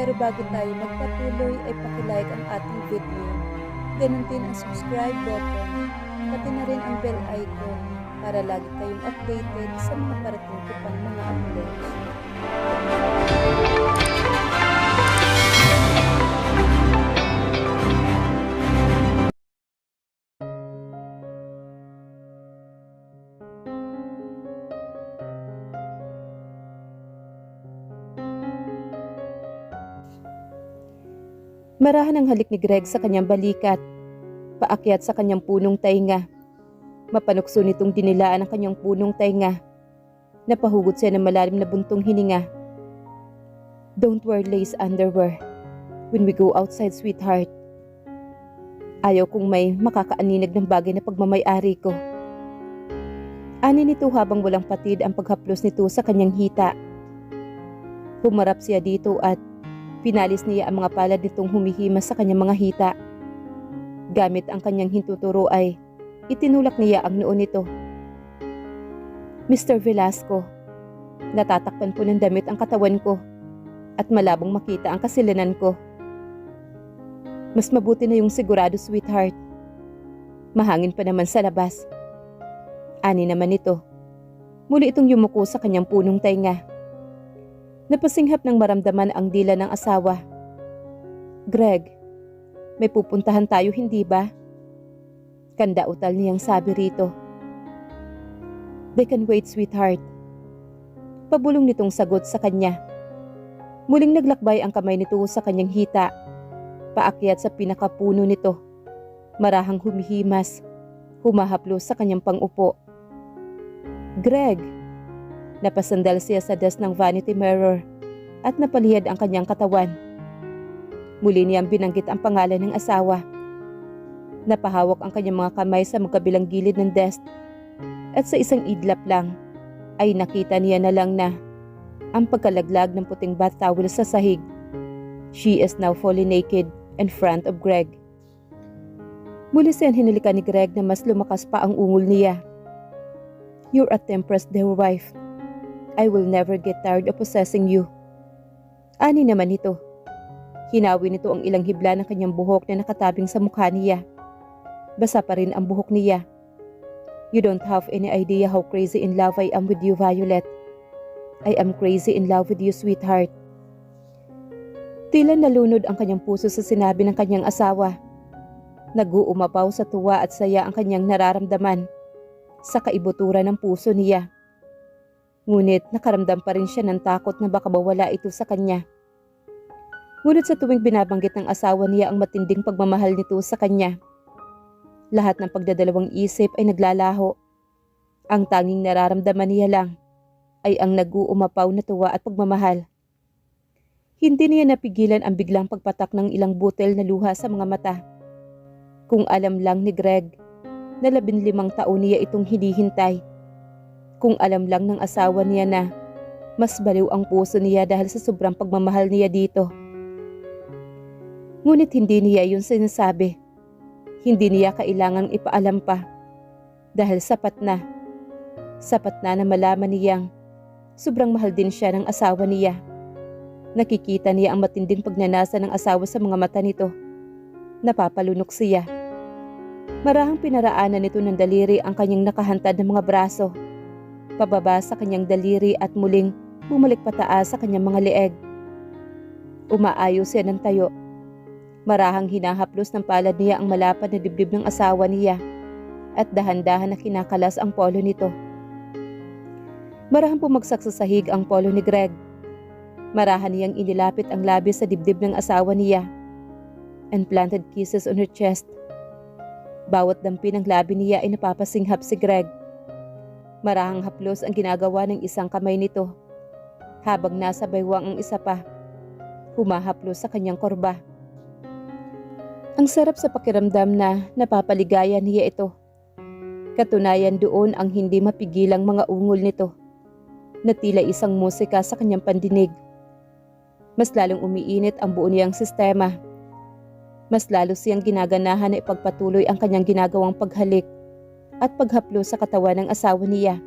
Pero bago tayo magpatuloy ay pakilike ang ating video. Ganun din ang subscribe button, pati na rin ang bell icon para lagi kayong updated sa mga parating ko pang mga uploads. Marahan ang halik ni Greg sa kanyang balikat, paakyat sa kanyang punong tainga. Mapanukso nitong dinilaan ang kanyang punong tainga. Napahugot siya ng malalim na buntong hininga. Don't wear lace underwear when we go outside, sweetheart. Ayaw kong may makakaaninag ng bagay na pagmamay-ari ko. Ani nito habang walang patid ang paghaplos nito sa kanyang hita. Humarap siya dito at pinalis niya ang mga palad nitong humihimas sa kanyang mga hita. Gamit ang kanyang hintuturo ay itinulak niya ang noo nito. Mr. Velasco, natatakpan po ng damit ang katawan ko at malabong makita ang kasilanan ko. Mas mabuti na yung sigurado, sweetheart. Mahangin pa naman sa labas. Ani naman ito. Muli itong yumuko sa kanyang punong tainga. Napasinghap ng maramdaman ang dila ng asawa. Greg, may pupuntahan tayo hindi ba? Kandautal niyang sabi rito. They can wait, sweetheart. Pabulong nitong sagot sa kanya. Muling naglakbay ang kamay nito sa kanyang hita. Paakyat sa pinakapuno nito. Marahang humihimas. Humahaplos sa kanyang pangupo. Greg! Napasandal siya sa das ng vanity mirror at napalihad ang kanyang katawan. Muli niyang binanggit ang pangalan ng asawa. Napahawak ang kanyang mga kamay sa magkabilang gilid ng desk at sa isang idlap lang ay nakita niya na lang na ang pagkalaglag ng puting bath towel sa sahig. She is now fully naked in front of Greg. Muli siyang hinalikan ni Greg na mas lumakas pa ang ungol niya. You're a temptress, dear wife. I will never get tired of possessing you. Ani naman ito. Hinawi nito ang ilang hibla ng kanyang buhok na nakatabing sa mukha niya. Basa pa rin ang buhok niya. You don't have any idea how crazy in love I am with you, Violet. I am crazy in love with you, sweetheart. Tila nalunod ang kanyang puso sa sinabi ng kanyang asawa. Nag-uumapaw sa tuwa at saya ang kanyang nararamdaman sa kaibuturan ng puso niya. Ngunit nakaramdam pa rin siya ng takot na baka mawala ito sa kanya. Ngunit sa tuwing binabanggit ng asawa niya ang matinding pagmamahal nito sa kanya, lahat ng pagdadalawang isip ay naglalaho. Ang tanging nararamdaman niya lang ay ang nag-uumapaw na tuwa at pagmamahal. Hindi niya napigilan ang biglang pagpatak ng ilang butel na luha sa mga mata. Kung alam lang ni Greg na 15 taon niya itong hinihintay. Kung alam lang ng asawa niya na mas baliw ang puso niya dahil sa sobrang pagmamahal niya dito. Ngunit hindi niya yun sinasabi. Hindi niya kailangang ipaalam pa. Dahil sapat na na malaman niyang sobrang mahal din siya ng asawa niya. Nakikita niya ang matinding pagnanasa ng asawa sa mga mata nito. Napapalunok siya. Marahang pinaraanan nito ng daliri ang kanyang nakahantad na mga braso. Pababa sa kanyang daliri at muling bumalik pataas sa kanyang mga leeg. Umaayos siya ng tayo. Marahang hinahaplos ng palad niya ang malapad na dibdib ng asawa niya at dahan-dahan na kinakalas ang polo nito. Marahang pumagsak sa sahig ang polo ni Greg. Marahan niyang inilapit ang labis sa dibdib ng asawa niya and planted kisses on her chest. Bawat dampi ng labi niya ay napapasinghap si Greg. Marahang haplos ang ginagawa ng isang kamay nito, habang nasa baywang ang isa pa, humahaplos sa kanyang korba. Ang sarap sa pakiramdam na napapaligaya niya ito. Katunayan doon ang hindi mapigilang mga ungol nito, na tila isang musika sa kanyang pandinig. Mas lalong umiinit ang buo niyang sistema. Mas lalo siyang ginaganahan na ipagpatuloy ang kanyang ginagawang paghalik at paghaplos sa katawan ng asawa niya.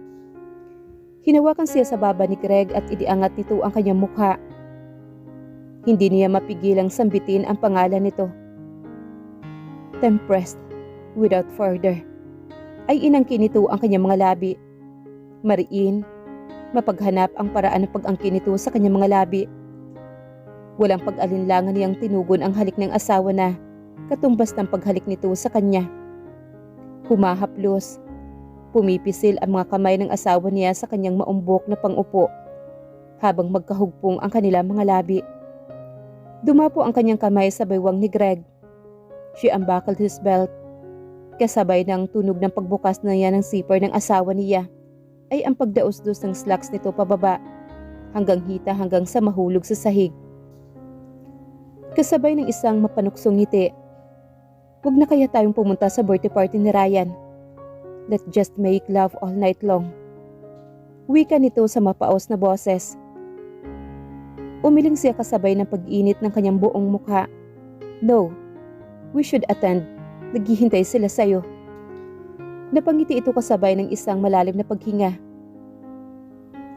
Hinawakan siya sa baba ni Greg at iniangat nito ang kanyang mukha. Hindi niya mapigilang sambitin ang pangalan nito. Tempest, without further, ay inangkin nito ang kanyang mga labi. Mariin, mapaghanap ang paraan ng pag-angkin nito sa kanyang mga labi. Walang pag-alinlangan niyang tinugon ang halik ng asawa na katumbas ng paghalik nito sa kanya. Humahaplos, pumipisil ang mga kamay ng asawa niya sa kanyang maumbok na pangupo habang magkahugpong ang kanilang mga labi. Dumapo ang kanyang kamay sa baywang ni Greg. She unbuckled his belt. Kasabay ng tunog ng pagbukas na niya ng zipper ng asawa niya ay ang pagdaos-dos ng slacks nito pababa hanggang hita hanggang sa mahulog sa sahig. Kasabay ng isang mapanuksong ngiti. Huwag na kaya tayong pumunta sa birthday party ni Ryan. Let's just make love all night long. Wika nito sa mapaos na boses. Umiling siya kasabay ng pag-init ng kanyang buong mukha. No, we should attend. Naghihintay sila sa'yo. Napangiti ito kasabay ng isang malalim na paghinga.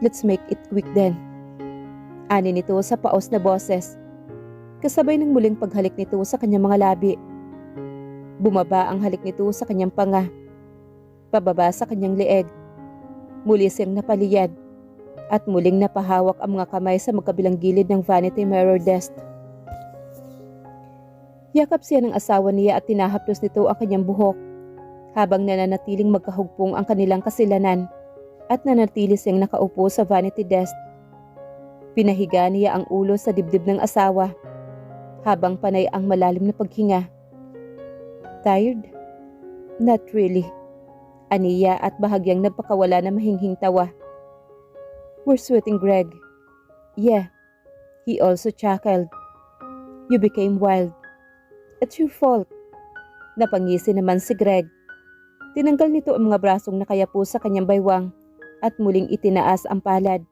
Let's make it quick then. Ani nito sa paos na boses. Kasabay ng muling paghalik nito sa kanyang mga labi. Bumaba ang halik nito sa kanyang panga. Pababa sa kanyang leeg. Muli siyang napaliyad. At muling napahawak ang mga kamay sa magkabilang gilid ng vanity mirror desk. Yakap siya ng asawa niya at tinahaplos nito ang kanyang buhok habang nananatiling magkahugpong ang kanilang kasilanan at nanatili siyang nakaupo sa vanity desk. Pinahiga niya ang ulo sa dibdib ng asawa habang panay ang malalim na paghinga. Tired? Not really. Aniya at bahagyang nagpakawala na mahinghing tawa. We're sweating, Greg. Yeah, he also chuckled. You became wild. It's your fault. Napangisi naman si Greg. Tinanggal nito ang mga brasong nakayapo sa kanyang baywang at muling itinaas ang palad.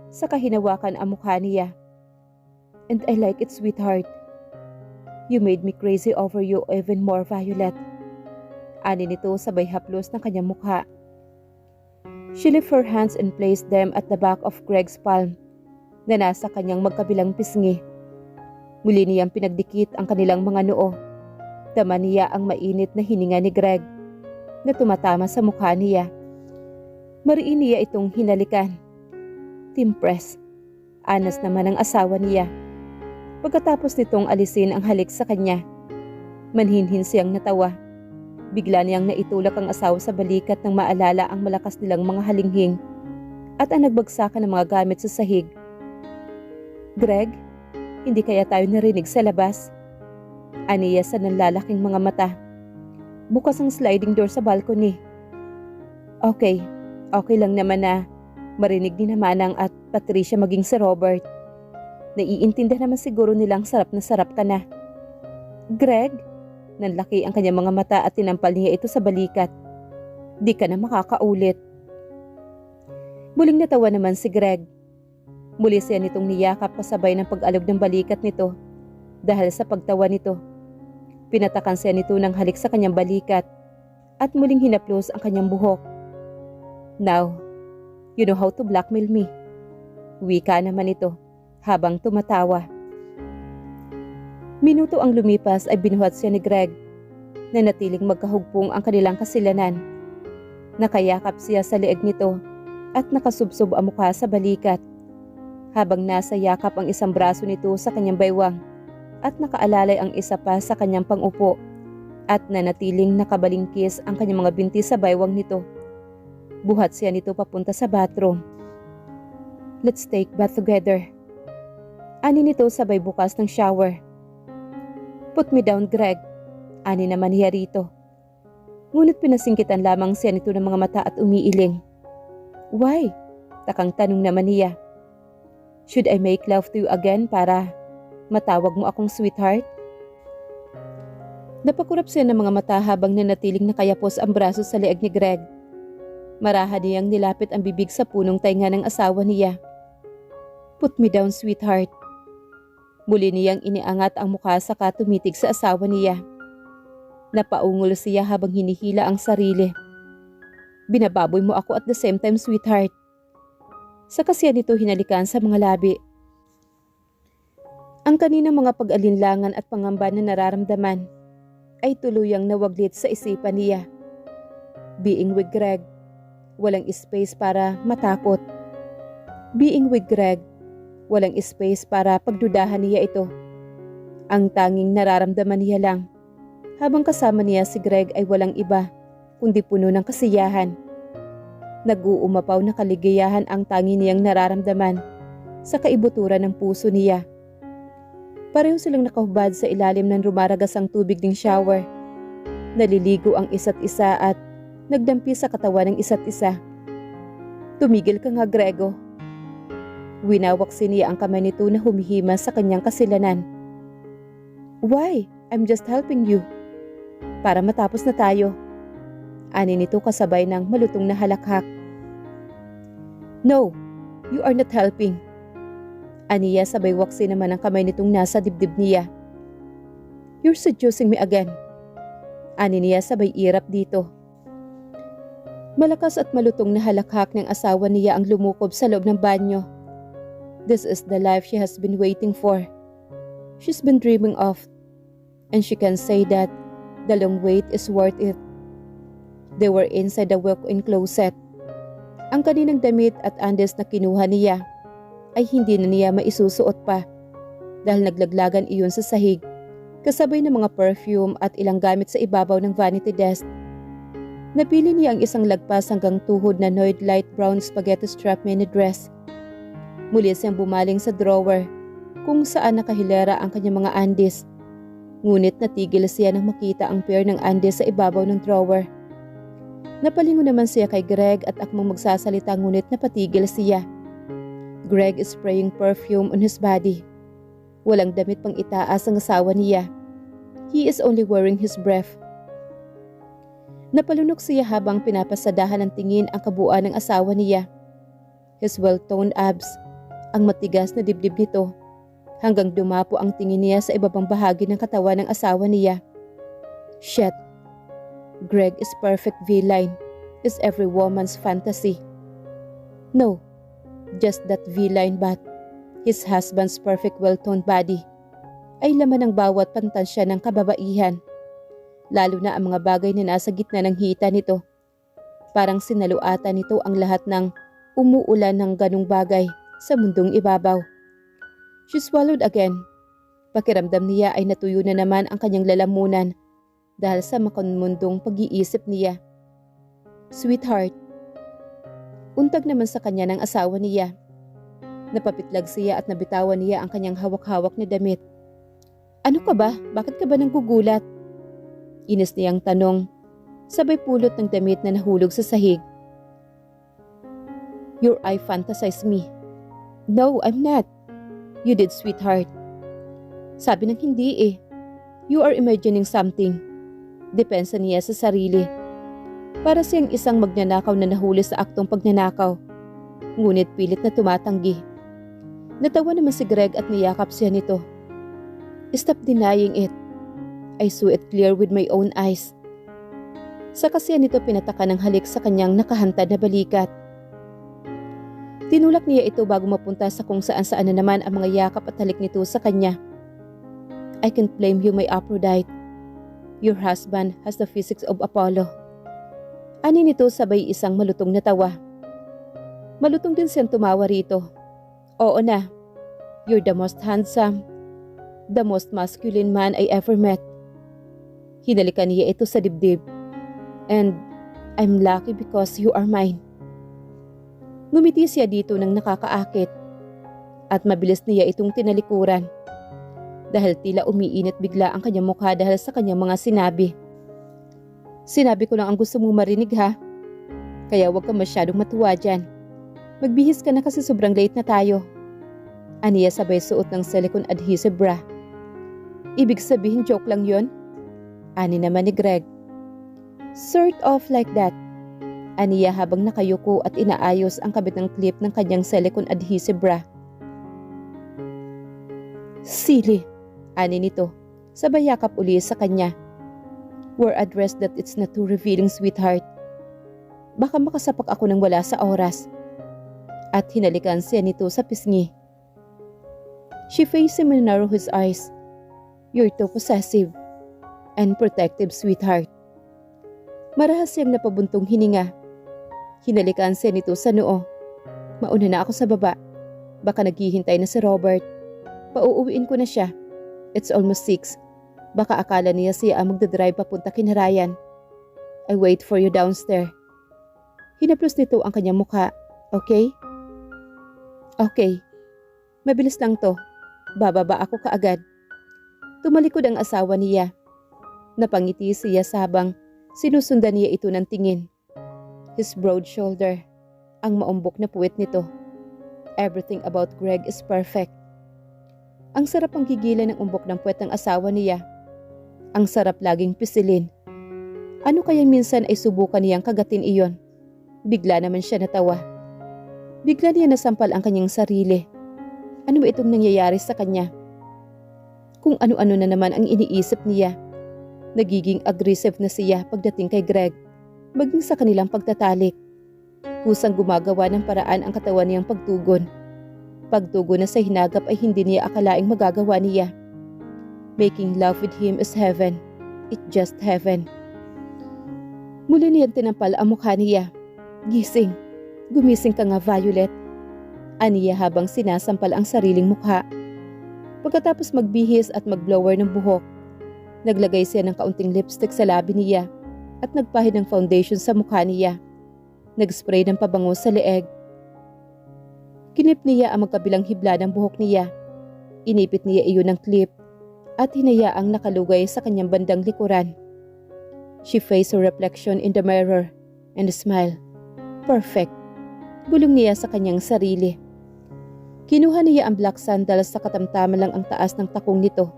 Saka hinawakan ang mukha niya. And I like it, sweetheart. You made me crazy over you even more, Violet. Ani nito sabay haplos ng kanyang mukha. She lifted her hands and placed them at the back of Greg's palm na nasa kanyang magkabilang pisngi. Muli niyang pinagdikit ang kanilang mga noo. Tama niya ang mainit na hininga ni Greg na tumatama sa mukha niya. Mariin niya itong hinalikan. Timpress. Anas naman ang asawa niya. Pagkatapos nitong alisin ang halik sa kanya, manhinhin siyang natawa. Bigla niyang naitulak ang asawa sa balikat nang maalala ang malakas nilang mga halinghing at ang nagbagsakan ng mga gamit sa sahig. Greg, hindi kaya tayo narinig sa labas? Aniya sa nanlalaking mga mata. Bukas ang sliding door sa balcony. Okay lang naman na marinig ni na Manang at Patricia maging si Robert. Naiintindihan naman siguro nilang sarap na sarap ka na. Greg? Nanlaki ang kanyang mga mata at tinampal niya ito sa balikat. Di ka na makakaulit. Muling natawa naman si Greg. Muli siya nitong niyakap kasabay ng pag-alog ng balikat nito. Dahil sa pagtawa nito, pinatakan siya nito ng halik sa kanyang balikat at muling hinaplos ang kanyang buhok. Now, you know how to blackmail me. Wika naman ito habang tumatawa. Minuto ang lumipas ay binuhat siya ni Greg na natiling magkahugpong ang kanilang kasilanan. Nakayakap siya sa leeg nito at nakasubsob ang mukha sa balikat habang nasa yakap ang isang braso nito sa kanyang baywang at nakaalalay ang isa pa sa kanyang pangupo at nanatiling nakabalingkis ang kanyang mga binti sa baywang nito. Buhat siya nito papunta sa bathroom. Let's take bath together. Ani nito sabay bukas ng shower. Put me down, Greg. Ani naman niya rito. Ngunit pinasingkitan lamang siya nito ng mga mata at umiiling. Why? Takang tanong naman niya. Should I make love to you again para matawag mo akong sweetheart? Napakurap siya ng mga mata habang nanatiling nakayapos ang braso sa leeg ni Greg. Marahan niyang nilapit ang bibig sa punong tainga ng asawa niya. Put me down, sweetheart. Muli niyang iniangat ang mukha saka tumitig sa asawa niya. Napaungol siya habang hinihila ang sarili. Binababoy mo ako at the same time, sweetheart. Saka siya nito hinalikan sa mga labi. Ang kaninang mga pag-alinlangan at pangamba na nararamdaman ay tuluyang nawaglit sa isipan niya. Being with Greg, walang space para matakot. Being with Greg, walang space para pagdudahan niya ito. Ang tanging nararamdaman niya lang habang kasama niya si Greg ay walang iba kundi puno ng kasiyahan. Nag-uumapaw na kaligayahan ang tangi niyang nararamdaman sa kaibuturan ng puso niya. Pareho silang nakahubad sa ilalim ng rumaragasang tubig ng shower. Naliligo ang isa't isa at nagdampi sa katawan ng isa't isa. Tumigil ka nga, Grego. Winawak niya ang kamay nito na humihima sa kanyang kasilanan. Why? I'm just helping you. Para matapos na tayo. Ani nito kasabay ng malutong na halakhak. No, you are not helping. Aniya sabay waksi naman ang kamay nitong nasa dibdib niya. You're seducing me again. Ani niya sabay irap dito. Malakas at malutong na halakhak ng asawa niya ang lumukob sa loob ng banyo. This is the life she has been waiting for. She's been dreaming of. And she can say that the long wait is worth it. They were inside the walk-in closet. Ang kaninang damit at andes na kinuha niya ay hindi na niya maisusuot pa dahil naglaglagan iyon sa sahig kasabay ng mga perfume at ilang gamit sa ibabaw ng vanity desk. Napili niya ang isang lagpas hanggang tuhod na noid light brown spaghetti strap mini dress. Muli siyang bumaling sa drawer kung saan nakahilera ang kanyang mga undies. Ngunit natigil siya nang makita ang pair ng undies sa ibabaw ng drawer. Napalingon naman siya kay Greg at akmang magsasalita ngunit napatigil siya. Greg is spraying perfume on his body. Walang damit pang itaas ang asawa niya. He is only wearing his breath. Napalunok siya habang pinapasadahan ng tingin ang kabuuan ng asawa niya. His well-toned abs, ang matigas na dibdib nito, hanggang dumapo ang tingin niya sa ibabang bahagi ng katawan ng asawa niya. Shit. Greg is perfect V-line, is every woman's fantasy. No, just that V-line but his husband's perfect well-toned body ay laman ng bawat pantansya ng kababaihan. Lalo na ang mga bagay na nasa gitna ng hita nito. Parang sinaluatan nito ang lahat ng umuulan ng ganong bagay sa mundong ibabaw. She swallowed again. Pakiramdam niya ay natuyo na naman ang kanyang lalamunan dahil sa makonmundong pag-iisip niya. Sweetheart. Untag naman sa kanya ng asawa niya. Napapitlag siya at nabitawan niya ang kanyang hawak-hawak na damit. Ano ka ba? Bakit ka ba nanggugulat? Inis niyang tanong, sabay pulot ng damit na nahulog sa sahig. Your eye fantasized me. No, I'm not. You did, sweetheart. Sabi ng hindi eh. You are imagining something. Depensa niya sa sarili. Para siyang isang magnanakaw na nahuli sa aktong pagnanakaw. Ngunit pilit na tumatanggi. Natawa naman si Greg at niyakap siya nito. Stop denying it. I saw it clear with my own eyes. Sa kasiyan nito pinataka ng halik sa kanyang nakahantad na balikat. Tinulak niya ito bago mapunta sa kung saan-saan na naman ang mga yakap at halik nito sa kanya. I can't blame you, my Aphrodite. Your husband has the physics of Apollo. Ani nito sabay isang malutong na tawa. Malutong din siyang tumawa rito. Oo na, you're the most handsome, the most masculine man I ever met. Hinalikan niya ito sa dibdib. And I'm lucky because you are mine. Ngumiti siya dito nang nakakaakit. At mabilis niya itong tinalikuran. Dahil tila umiinit bigla ang kanyang mukha dahil sa kanyang mga sinabi. Sinabi ko lang ang gusto mong marinig ha. Kaya huwag ka masyadong matuwa dyan. Magbihis ka na kasi sobrang late na tayo. Aniya sabay suot ng silicone adhesive bra. Ibig sabihin joke lang yon? Ani naman ni Greg. Sort of like that. Aniya habang nakayuko at inaayos ang kabit ng clip ng kanyang silicone adhesive bra. Silly. Ani nito. Sabay yakap uli sa kanya. We're addressed that it's not too revealing, sweetheart. Baka makasapak ako ng wala sa oras. At hinalikan siya nito sa pisngi. She faced him and narrowed his eyes. You're too possessive and protective, sweetheart. Marahas siyang napabuntong hininga. Hinalikan siya nito sa noo. Mauna na ako sa baba. Baka naghihintay na si Robert. Pauuwiin ko na siya. It's almost 6. Baka akala niya siya ang magdadrive papunta kina Ryan. I'll wait for you downstairs. Hinaplos nito ang kanyang mukha. Okay? Okay. Mabilis lang to. Bababa ako kaagad. Tumalikod ang asawa niya. Napangiti siya sabang sinusundan niya ito ng tingin. His broad shoulder. Ang maumbok na puwit nito. Everything about Greg is perfect. Ang sarap ang gigilan ng umbok ng puwet ng asawa niya. Ang sarap laging pisilin. Ano kaya minsan ay subukan niyang kagatin iyon? Bigla naman siya natawa. Bigla niya nasampal ang kanyang sarili. Ano ba itong nangyayari sa kanya? Kung ano-ano na naman ang iniisip niya. Nagiging aggressive na siya pagdating kay Greg, maging sa kanilang pagtatalik. Kusang gumagawa ng paraan ang katawan niyang pagtugon. Pagtugon na sa hinagap ay hindi niya akalaing magagawa niya. Making love with him is heaven. It's just heaven. Muli niyang tinampal ang mukha niya. Gising. Gumising ka nga, Violet. Aniya habang sinasampal ang sariling mukha. Pagkatapos magbihis at magblower ng buhok, naglagay siya ng kaunting lipstick sa labi niya at nagpahid ng foundation sa mukha niya. Nagspray ng pabango sa leeg. Kinip niya ang magkabilang hibla ng buhok niya. Inipit niya iyon ng clip at hinayaang nakalugay sa kanyang bandang likuran. She faced her reflection in the mirror and smiled. Perfect. Bulong niya sa kanyang sarili. Kinuha niya ang black sandals sa katamtaman lang ang taas ng takong nito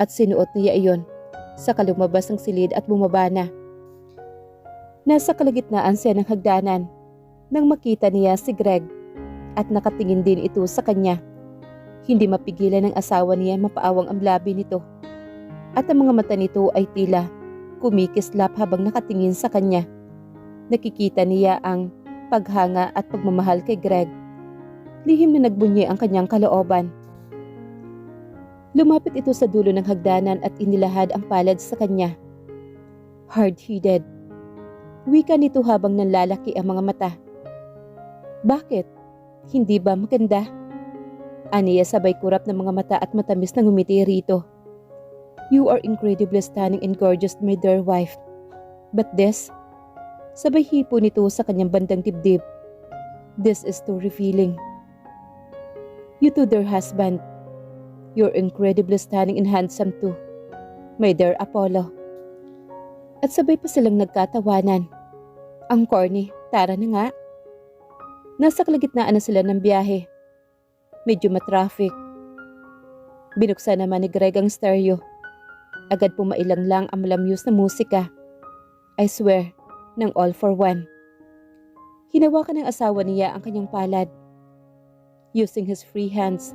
at sinuot niya iyon. Saka lumabas ang silid at bumaba na. Nasa kalagitnaan siya ng hagdanan nang makita niya si Greg at nakatingin din ito sa kanya. Hindi mapigilan ng asawa niya mapaawang ang labi nito at ang mga mata nito ay tila kumikislap habang nakatingin sa kanya. Nakikita niya ang paghanga at pagmamahal kay Greg. Lihim na nagbunyi ang kanyang kalooban. Lumapit ito sa dulo ng hagdanan at inilahad ang palad sa kanya. Hard-headed. Wika nito habang nanlalaki ang mga mata. Bakit? Hindi ba maganda? Aniya sabay kurap ng mga mata at matamis na ngumiti rito. You are incredibly stunning and gorgeous, my dear wife. But this? Sabay hipo nito sa kanyang bandang dibdib. This is too revealing. You too, dear husband. You're incredibly stunning and handsome too, my dear Apollo. At sabay pa silang nagkatawanan. Ang corny, tara na nga. Nasa kalagitnaan na sila ng biyahe. Medyo matraffic. Binuksan naman ni Greg ang stereo. Agad pumailang lang ang malamyos na musika. I swear, ng all for one. Hinawakan ng asawa niya ang kanyang palad. Using his free hands,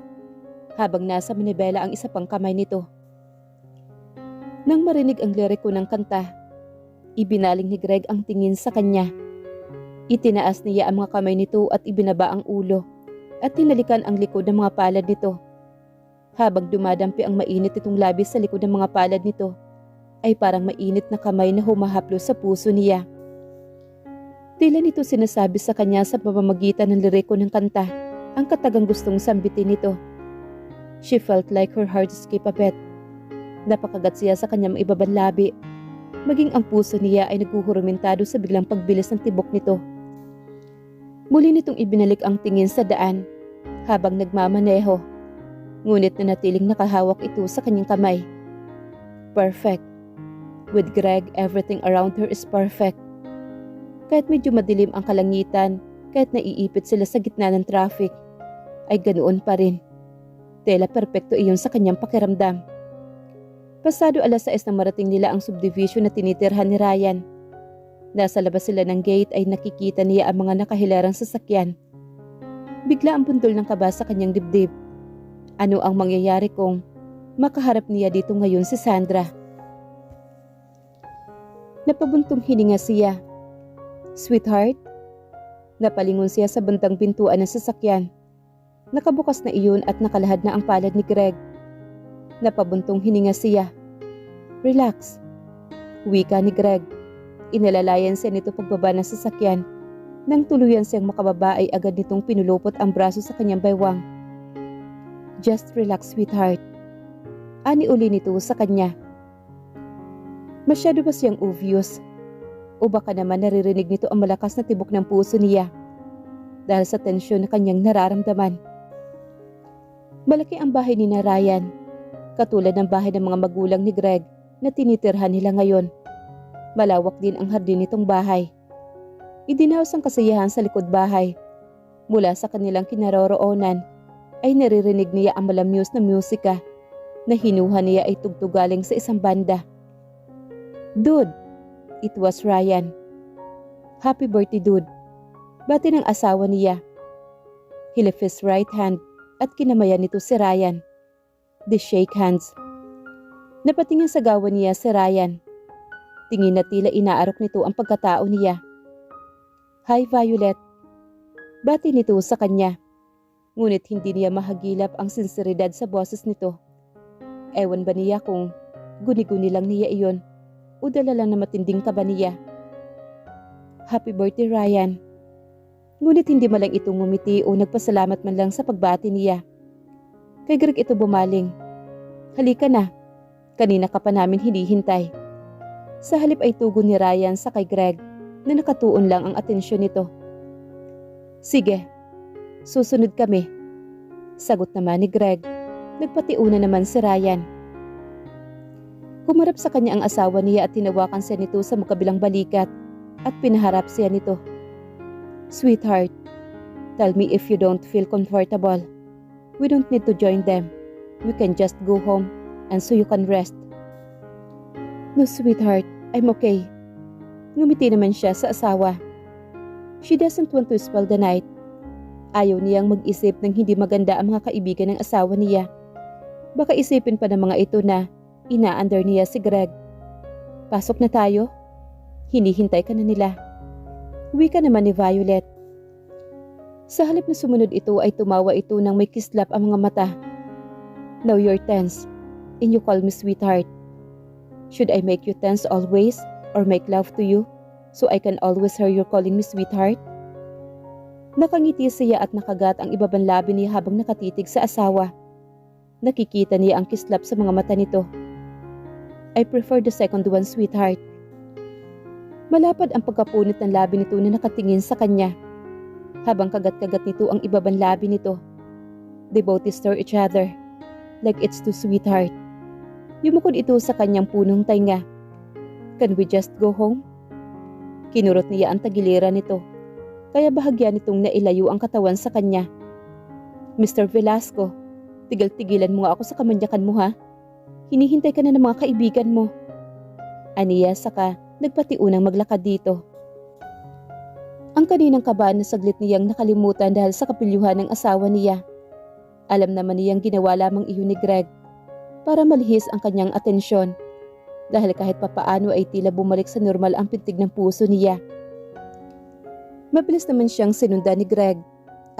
habang nasa manibela ang isa pang kamay nito. Nang marinig ang liriko ng kanta, ibinaling ni Greg ang tingin sa kanya. Itinaas niya ang mga kamay nito at ibinaba ang ulo at tinalikan ang likod ng mga palad nito. Habang dumadampi ang mainit itong labis sa likod ng mga palad nito, ay parang mainit na kamay na humahaplo sa puso niya. Tila nito sinasabi sa kanya sa pamamagitan ng liriko ng kanta ang katagang gustong sambitin nito. She felt like her heart skipped a bit. Napakagat siya sa kanyang ibabang labi. Maging ang puso niya ay naghuhurumintado sa biglang pagbilis ng tibok nito. Muli nitong ibinalik ang tingin sa daan habang nagmamaneho. Ngunit nanatiling nakahawak ito sa kanyang kamay. Perfect. With Greg, everything around her is perfect. Kahit medyo madilim ang kalangitan, kahit naiipit sila sa gitna ng traffic, ay ganoon pa rin. Tela perpekto iyon sa kanyang pakiramdam. Pasado 6:00 nang marating nila ang subdivision na tinitirhan ni Ryan. Nasa labas sila ng gate ay nakikita niya ang mga nakahilarang sasakyan. Bigla ang bundol ng kaba sa kanyang dibdib. Ano ang mangyayari kung makaharap niya dito ngayon si Sandra? Napabuntong hininga siya. Sweetheart? Napalingon siya sa bandang pintuan ng sasakyan. Nakabukas na iyon at nakalahad na ang palad ni Greg. Napabuntong hininga siya. Relax. Wika ni Greg. Inalalayan siya nito pagbaba ng sasakyan. Nang tuluyan siyang makababa ay agad nitong pinulupot ang braso sa kanyang baywang. Just relax, sweetheart. Ani uli nito sa kanya. Masyado ba siyang obvious? O baka naman naririnig nito ang malakas na tibok ng puso niya dahil sa tensyon na kanyang nararamdaman. Malaki ang bahay ni Ryan, katulad ng bahay ng mga magulang ni Greg na tinitirhan nila ngayon. Malawak din ang hardin nitong bahay. Idinaos ang kasiyahan sa likod bahay. Mula sa kanilang kinaroroonan ay naririnig niya ang malamyos na musika na hinuha niya ay tugtugaling sa isang banda. Dude, it was Ryan. Happy birthday, dude. Bati ng asawa niya. He left his right hand at kinamayan nito si Ryan. They shake hands. Napatingin sa gawa niya si Ryan. Tingin na tila inaarok nito ang pagkatao niya. Hi, Violet. Bati nito sa kanya. Ngunit hindi niya mahagilap ang sinseridad sa boses nito. Ewan ba niya kung guni-guni lang niya iyon o dala lang na matinding kaba niya. Happy birthday, Ryan. Ngunit hindi man lang ito ngumiti o nagpasalamat man lang sa pagbati niya. Kay Greg ito bumaling. Halika na. Kanina ka pa namin hinihintay. Sa halip ay tugon ni Ryan sa kay Greg na nakatuon lang ang atensyon nito. Sige, susunod kami. Sagot naman ni Greg. Nagpatiuna naman si Ryan. Humarap sa kanya ang asawa niya at tinawakan siya nito sa magkabilang balikat at pinaharap siya nito. Sweetheart, tell me if you don't feel comfortable. We don't need to join them. We can just go home and so you can rest. No, sweetheart, I'm okay. Ngumiti naman siya sa asawa. She doesn't want to spoil the night. Ayaw niyang mag-isip ng hindi maganda ang mga kaibigan ng asawa niya. Baka isipin pa ng mga ito na ina-under niya si Greg. Pasok na tayo. Hinihintay ka na nila. Wika naman ni Violet. Sa halip na sumunod ito ay tumawa ito nang may kislap ang mga mata. Now you're tense and you call me sweetheart. Should I make you tense always or make love to you so I can always hear you calling me sweetheart? Nakangiti siya at nakagat ang ibabang labi niya habang nakatitig sa asawa. Nakikita niya ang kislap sa mga mata nito. I prefer the second one, sweetheart. Malapad ang pagkapunit ng labi nito na nakatingin sa kanya. Habang kagat-kagat nito ang ibabang labi nito. They both stir each other like it's too sweetheart. Yumukod ito sa kanyang punong tainga. Can we just go home? Kinurot niya ang tagiliran nito. Kaya bahagya nitong nailayo ang katawan sa kanya. Mr. Velasco, tigil-tigilan mo nga ako sa kamanyakan mo ha. Hinihintay ka na ng mga kaibigan mo. Aniya saka nagpatiunang maglakad dito. Ang kaninang kabahan na saglit niyang nakalimutan dahil sa kapilyuhan ng asawa niya. Alam naman niyang ginawa lamang iyon ni Greg para malihis ang kanyang atensyon dahil kahit papaano ay tila bumalik sa normal ang pintig ng puso niya. Mabilis naman siyang sinundan ni Greg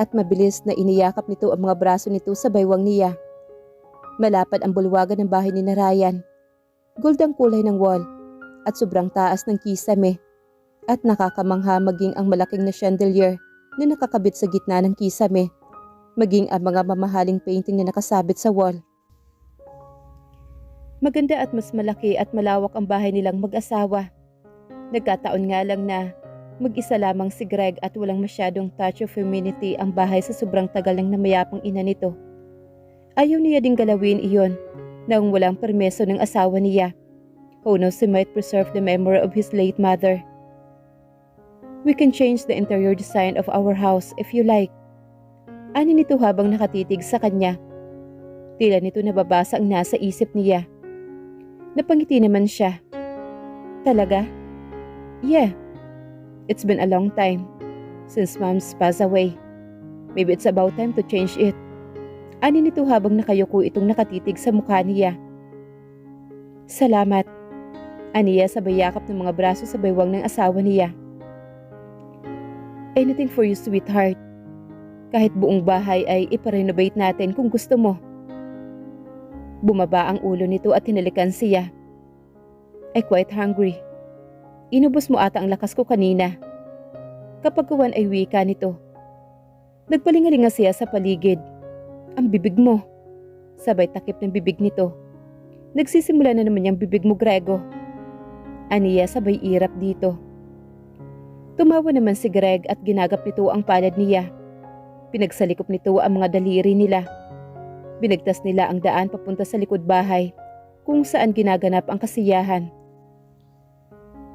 at mabilis na iniyakap nito ang mga braso nito sa baywang niya. Malapad ang bulwagan ng bahay ni Ryan. Gold ang kulay ng wall at sobrang taas ng kisame at nakakamangha maging ang malaking na chandelier na nakakabit sa gitna ng kisame, maging ang mga mamahaling painting na nakasabit sa wall. Maganda at mas malaki at malawak ang bahay nilang mag-asawa. Nagkataon nga lang na mag-isa lamang si Greg at walang masyadong touch of femininity ang bahay sa sobrang tagal ng namayapang ina nito. Ayaw niya ding galawin iyon nang walang permeso ng asawa niya. Who knows, he might preserve the memory of his late mother. We can change the interior design of our house if you like. Ani nito habang nakatitig sa kanya. Tila nito nababasa ang nasa isip niya. Napangiti naman siya. Talaga? Yeah. It's been a long time since Mom's passed away. Maybe it's about time to change it. Ani nito habang nakayuko itong nakatitig sa mukha niya. Salamat. Aniya sabay yakap ng mga braso sa baywang ng asawa niya. Anything for you, sweetheart. Kahit buong bahay ay iparenovate natin kung gusto mo. Bumaba ang ulo nito at hinalikan siya. "I'm quite hungry. Inubos mo ata ang lakas ko kanina." Kapagkuhan ay wika nito. Nagpalingalinga siya sa paligid. "Ang bibig mo." Sabay takip ng bibig nito. "Nagsisimula na naman yung bibig mo, Grego." Aniya sabay irap dito. Tumawa naman si Greg at ginagap nito ang palad niya. Pinagsalikop nito ang mga daliri nila. Binigtas nila ang daan papunta sa likod bahay kung saan ginaganap ang kasiyahan.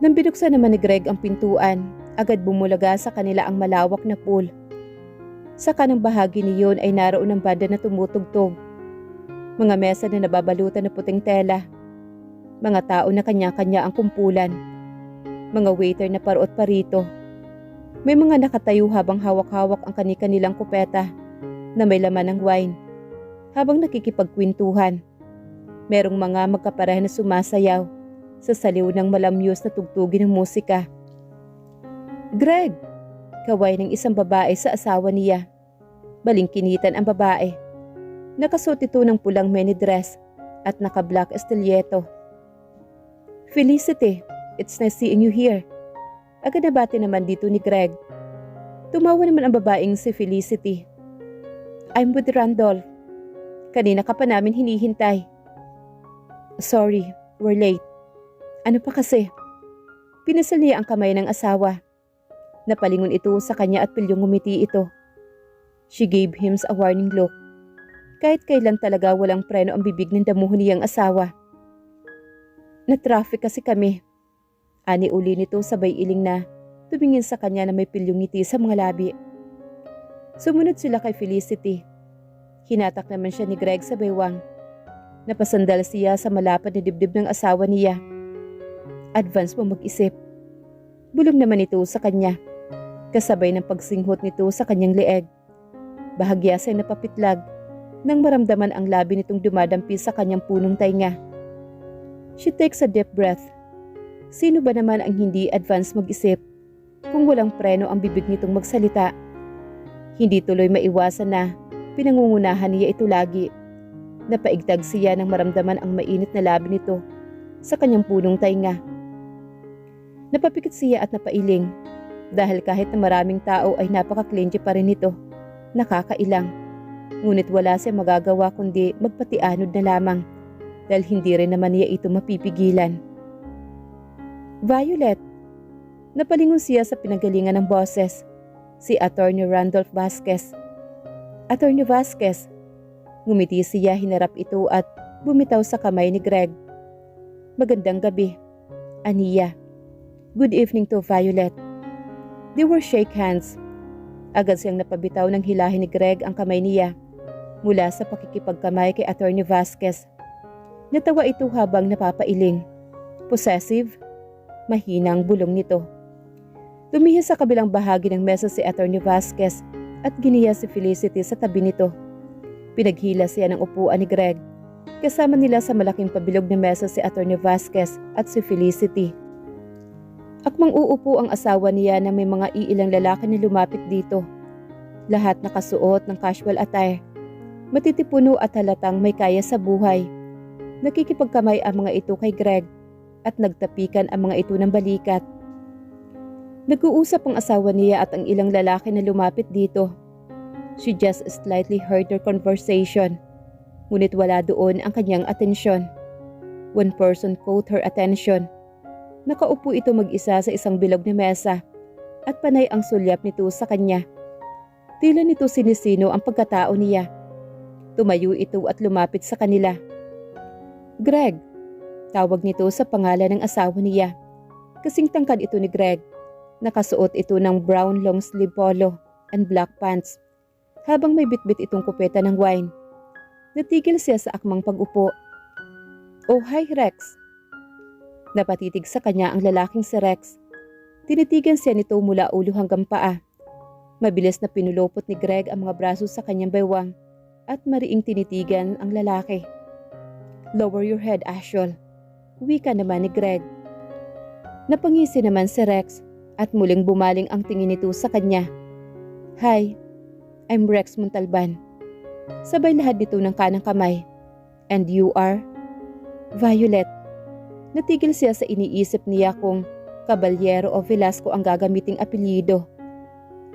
Nang binuksan naman ni Greg ang pintuan, agad bumulaga sa kanila ang malawak na pool. Sa kanang bahagi niyon ay naroon ang banda na tumutugtog. Mga mesa na nababalutan na puting tela. Mga tao na kanya-kanya ang kumpulan. Mga waiter na parot parito. May mga nakatayo habang hawak-hawak ang kani-kanilang kupeta na may laman ng wine habang nakikipagkwentuhan. Merong mga magkapareha na sumasayaw sa saliw ng malamyos na tugtugin ng musika. "Greg!" Kaway ng isang babae sa asawa niya. Balingkinitan ang babae. Nakasuot ito ng pulang mini dress at naka-black estiletto. "Felicity, it's nice seeing you here." Agad nabati naman dito ni Greg. Tumawa naman ang babaeng si Felicity. "I'm with Randolph. Kanina ka pa namin hinihintay." "Sorry, we're late." "Ano pa kasi?" Pinasal niya ang kamay ng asawa. Napalingon ito sa kanya at pilyong ngumiti ito. She gave him a warning look. Kahit kailan talaga walang preno ang bibig ng damuhan niyang asawa. "Na-traffic kasi kami." Ani uli nito sabay iling na tumingin sa kanya na may pilyong ngiti sa mga labi. Sumunod sila kay Felicity. Hinatak naman siya ni Greg sa baywang. Napasandal siya sa malapad na dibdib ng asawa niya. "Advance mo mag-isip." Bulong naman ito sa kanya. Kasabay ng pagsinghot nito sa kanyang leeg. Bahagya siyang napapitlag nang maramdaman ang labi nitong dumadampi sa kanyang punong tainga. She takes a deep breath. Sino ba naman ang hindi advance mag-isip kung walang preno ang bibig nitong magsalita? Hindi tuloy maiwasan na pinangungunahan niya ito lagi. Napaigtag siya nang maramdaman ang mainit na labi nito sa kanyang punong tainga. Napapikit siya at napailing dahil kahit na maraming tao ay napaka-clingy pa rin ito. Nakakailang. Ngunit wala siya magagawa kundi magpatianod na lamang dahil hindi rin naman niya ito mapipigilan. "Violet." Napalingon siya sa pinagalingan ng boses. Si Attorney Randolph Vasquez. "Attorney Vasquez." Ngumiti siya, hinarap ito at bumitaw sa kamay ni Greg. "Magandang gabi, Aniya." "Good evening to Violet." They were shake hands. Agad siyang napabitaw ng hilahin ni Greg ang kamay niya mula sa pakikipagkamay kay Attorney Vasquez. Natawa ito habang napapailing. Possessive? Mahinang bulong nito. Lumihis sa kabilang bahagi ng mesa si Attorney Vasquez at giniya si Felicity sa tabi nito. Pinaghila siya ng upuan ni Greg. Kasama nila sa malaking pabilog na mesa si Attorney Vasquez at si Felicity. Akmang uupo ang asawa niya na may mga iilang lalaki na lumapit dito. Lahat nakasuot ng casual attire. Matitipuno at halatang may kaya sa buhay. Nakikipagkamay ang mga ito kay Greg at nagtapikan ang mga ito ng balikat. Nag-uusap ang asawa niya at ang ilang lalaki na lumapit dito. She just slightly heard their conversation, ngunit wala doon ang kanyang atensyon. One person caught her attention. Nakaupo ito mag-isa sa isang bilog na mesa at panay ang sulyap nito sa kanya. Tila nito sinisino ang pagkatao niya. Tumayo ito at lumapit sa kanila. "Greg," tawag nito sa pangalan ng asawa niya. Kasing tangkad ito ni Greg. Nakasuot ito ng brown long sleeve polo and black pants. Habang may bitbit itong kupeta ng wine. Natigil siya sa akmang pag-upo. "Oh, hi Rex." Napatitig sa kanya ang lalaking si Rex. Tinitigan siya nito mula ulo hanggang paa. Mabilis na pinulupot ni Greg ang mga braso sa kanyang baywang at mariing tinitigan ang lalaki. "Lower your head, Ashol." Wika naman ni Greg. Napangisi naman si Rex at muling bumaling ang tingin nito sa kanya. "Hi, I'm Rex Montalban. Sabay lahat nito ng kanang kamay. And you are? Violet. Natigil siya sa iniisip niya kung Caballero o Velasco ang gagamiting apelyido.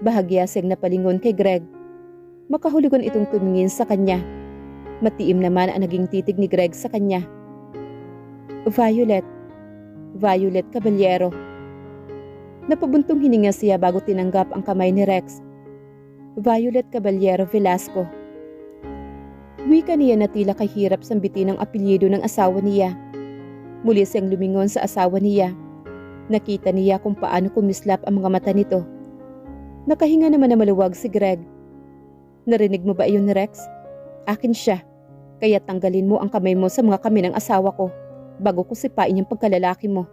Bahagya siyang napalingon kay Greg. Makahulugan itong tumingin sa kanya. Matiim naman ang naging titig ni Greg sa kanya. Violet. Violet Caballero. Napabuntong hininga siya bago tinanggap ang kamay ni Rex. Violet Caballero Velasco. Wika niya na tila kahirap sambitin ang apelyido ng asawa niya. Muli siyang lumingon sa asawa niya. Nakita niya kung paano kumislap ang mga mata nito. Nakahinga naman na maluwag si Greg. Narinig mo ba iyon, Rex? Akin siya. Kaya tanggalin mo ang kamay mo sa mga kamay ng asawa ko bago ko sipain yung pagkalalaki mo.